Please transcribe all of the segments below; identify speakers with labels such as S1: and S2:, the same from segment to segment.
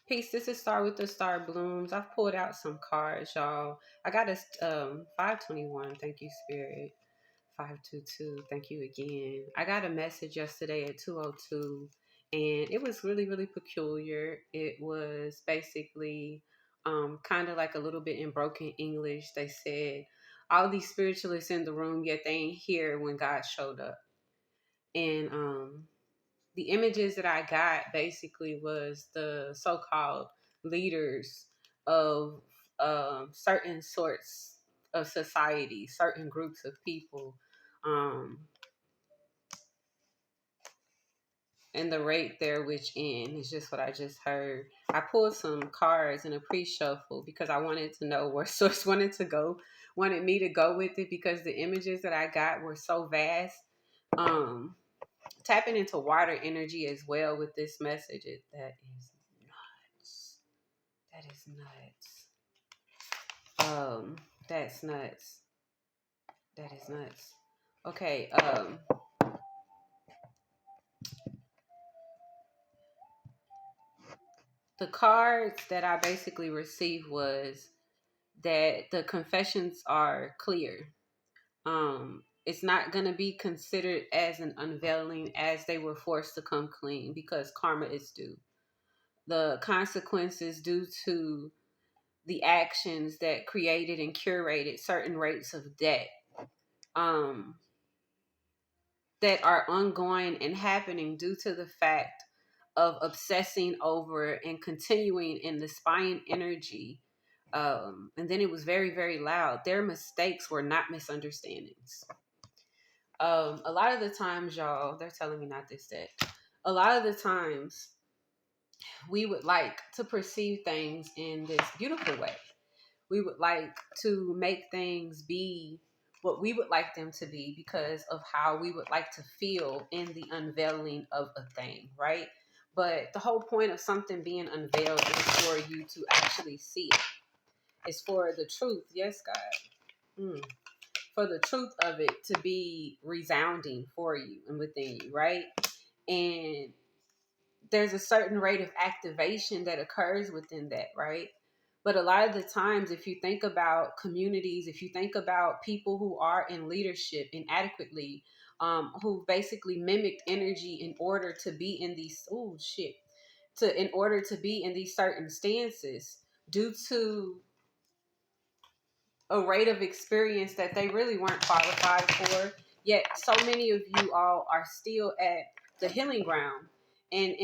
S1: Peace. This is Star with the Star Blooms. I've pulled out some cards, y'all. I got a 521. Thank you, Spirit. 522. Thank you again. I got a message yesterday at 2:02, and it was really, really peculiar. It was basically kind of like a little bit in broken English. They said, all these spiritualists in the room, yet they ain't here when God showed up. And the images that I got basically was the so-called leaders of certain sorts of society, certain groups of people, um, and the rate there which in is just what I just heard. I pulled some cards in a pre-shuffle because I wanted to know where Source wanted me to go with it because the images that I got were so vast. Um, Tapping into water energy as well with this message. That is nuts. That is nuts. That's nuts. That is nuts. Okay. The cards that I basically received was that the confessions are clear. It's not going to be considered as an unveiling as they were forced to come clean because karma is due. The consequences due to the actions that created and curated certain rates of debt um, that are ongoing and happening due to the fact of obsessing over and continuing in the spine energy. And then it was very, very loud. Their mistakes were not misunderstandings. A lot of the times, y'all, they're telling me not this, that. A lot of the times, we would like to perceive things in this beautiful way. We would like to make things be what we would like them to be because of how we would like to feel in the unveiling of a thing, right? But the whole point of something being unveiled is for you to actually see it. It's for the truth, yes, God. For the truth of it to be resounding for you and within you, right? And there's a certain rate of activation that occurs within that, right? But a lot of the times, if you think about communities, if you think about people who are in leadership inadequately, who basically mimicked energy in order to be in these, in order to be in these certain stances due to a rate of experience that they really weren't qualified for. Yet so many of you all are still at the healing ground. And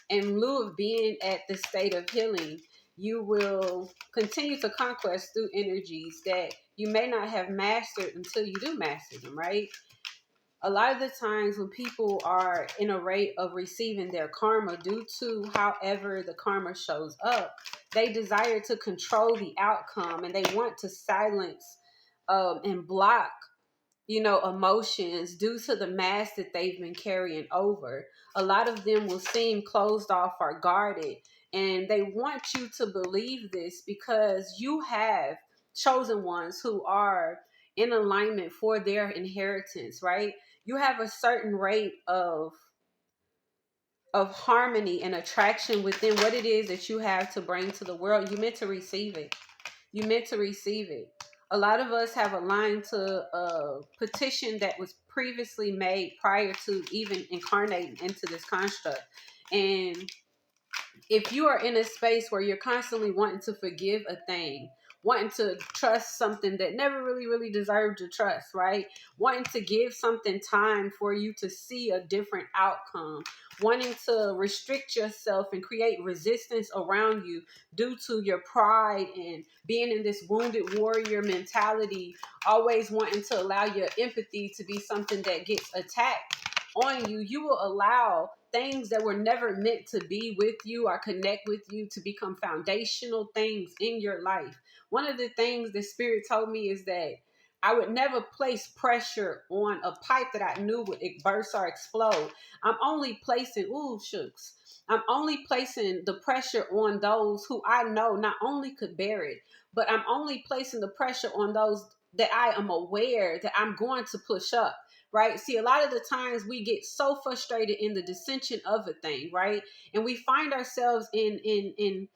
S1: in lieu of being at the state of healing, you will continue to conquest through energies that you may not have mastered until you do master them, right? A lot of the times when people are in a rate of receiving their karma due to however the karma shows up, they desire to control the outcome and they want to silence and block emotions due to the mask that they've been carrying over. A lot of them will seem closed off or guarded, and they want you to believe this because you have chosen ones who are in alignment for their inheritance, right? You have a certain rate of harmony and attraction within what it is that you have to bring to the world. You meant to receive it. You meant to receive it. A lot of us have aligned to a petition that was previously made prior to even incarnating into this construct. And if you are in a space where you're constantly wanting to forgive a thing, wanting to trust something that never really, really deserved your trust, right? Wanting to give something time for you to see a different outcome, wanting to restrict yourself and create resistance around you due to your pride and being in this wounded warrior mentality, always wanting to allow your empathy to be something that gets attacked on you, you will allow things that were never meant to be with you or connect with you to become foundational things in your life. One of the things the Spirit told me is that I would never place pressure on a pipe that I knew would burst or explode. I'm only placing, I'm only placing the pressure on those who I know not only could bear it, but I'm only placing the pressure on those that I am aware that I'm going to push up. right? See, a lot of the times we get so frustrated in the dissension of a thing, right? And we find ourselves in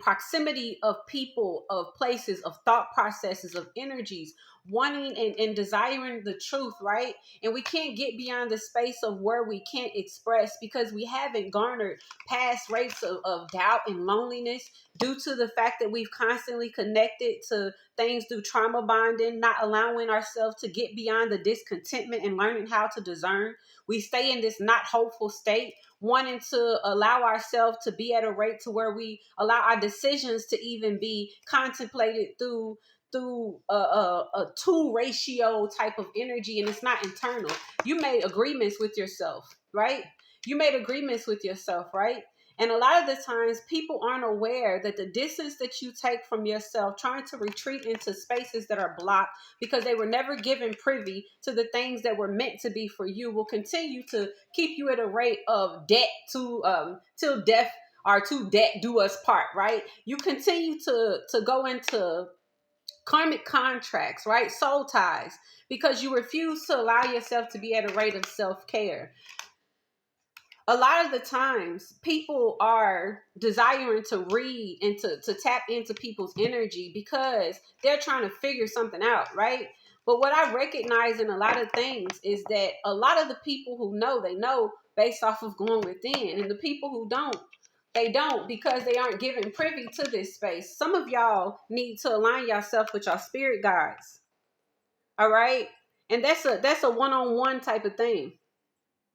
S1: proximity of people, of places, of thought processes, of energies, wanting and desiring the truth, right? And we can't get beyond the space of where we can't express because we haven't garnered past rates of doubt and loneliness due to the fact that we've constantly connected to things through trauma bonding, not allowing ourselves to get beyond the discontentment and learning how to discern. We stay in this not hopeful state, wanting to allow ourselves to be at a rate to where we allow our decisions to even be contemplated through a two ratio type of energy, and it's not internal. You made agreements with yourself, right? You made agreements with yourself, right? And a lot of the times people aren't aware that the distance that you take from yourself, trying to retreat into spaces that are blocked because they were never given privy to the things that were meant to be for you, will continue to keep you at a rate of debt to till death or to debt do us part, right? You continue to go into karmic contracts, right? Soul ties, because you refuse to allow yourself to be at a rate of self-care. A lot of the times people are desiring to read and to tap into people's energy because they're trying to figure something out, right? But what I recognize in a lot of things is that a lot of the people who know, they know based off of going within, and the people who don't, they don't, because they aren't given privy to this space. Some of y'all need to align yourself with your spirit guides. All right. And that's a one-on-one type of thing.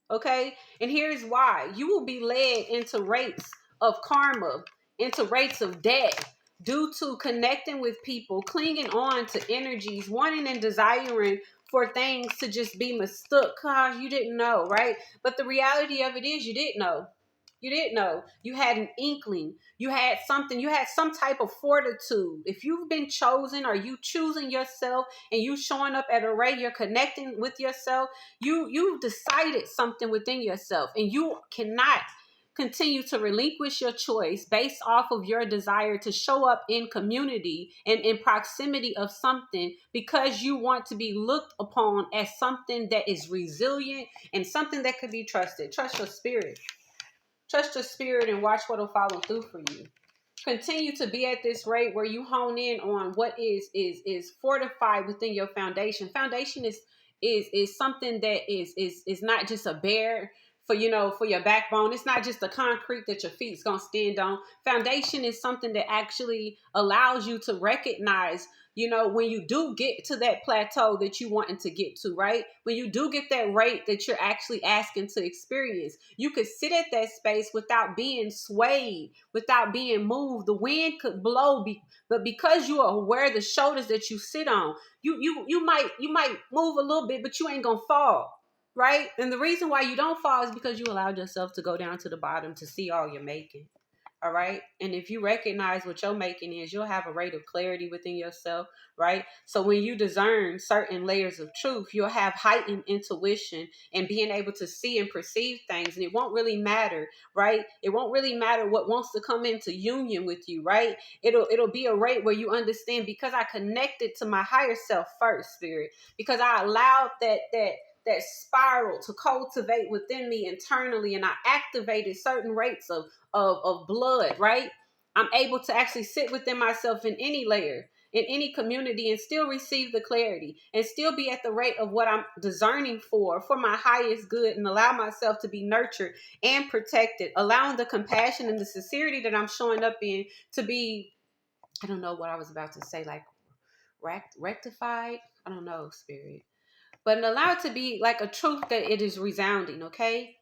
S1: Okay. And here's why: you will be led into rates of karma, into rates of debt, due to connecting with people, clinging on to energies, wanting and desiring for things to just be mistook because you didn't know, right? But the reality of it is you didn't know. You didn't know. You had an inkling. You had something. You had some type of fortitude. If you've been chosen, or you choosing yourself and you showing up at a rate, you're connecting with yourself, you've decided something within yourself, and you cannot continue to relinquish your choice based off of your desire to show up in community and in proximity of something because you want to be looked upon as something that is resilient and something that could be trusted. Trust your spirit. Trust your spirit and watch what will follow through for you. Continue to be at this rate where you hone in on what is fortified within your foundation. Foundation is something that is not just a bare for, for your backbone. It's not just the concrete that your feet's gonna stand on. Foundation is something that actually allows you to recognize, when you do get to that plateau that you wanting to get to, right? When you do get that rate that you're actually asking to experience, you could sit at that space without being swayed, without being moved. The wind could blow, but because you are aware of the shoulders that you sit on, you might move a little bit, but you ain't gonna fall. Right? And the reason why you don't fall is because you allowed yourself to go down to the bottom to see all you're making. All right. And if you recognize what your making is, you'll have a rate of clarity within yourself. Right. So when you discern certain layers of truth, you'll have heightened intuition and being able to see and perceive things. And it won't really matter. Right. It won't really matter what wants to come into union with you. Right. It'll be a rate where you understand, because I connected to my higher self first, spirit, because I allowed that spiral to cultivate within me internally, and I activated certain rates of blood, right? I'm able to actually sit within myself in any layer, in any community, and still receive the clarity and still be at the rate of what I'm discerning for my highest good, and allow myself to be nurtured and protected, allowing the compassion and the sincerity that I'm showing up in to be, I don't know what I was about to say, like rectified. I don't know, spirit. But allow it to be like a truth that it is resounding, okay?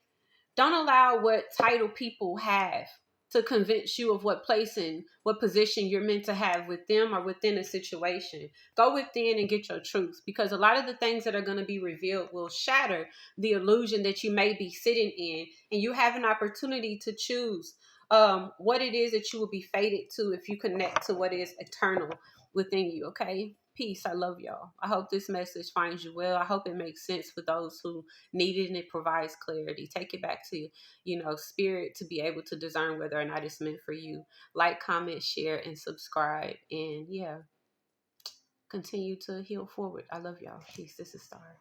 S1: Don't allow what title people have to convince you of what place and what position you're meant to have with them or within a situation. Go within and get your truth, because a lot of the things that are going to be revealed will shatter the illusion that you may be sitting in, and you have an opportunity to choose what it is that you will be fated to if you connect to what is eternal within you, okay? Peace. I love y'all. I hope this message finds you well. I hope it makes sense for those who need it and it provides clarity. Take it back to, spirit, to be able to discern whether or not it's meant for you. Like, comment, share, and subscribe. And yeah, continue to heal forward. I love y'all. Peace. This is Star.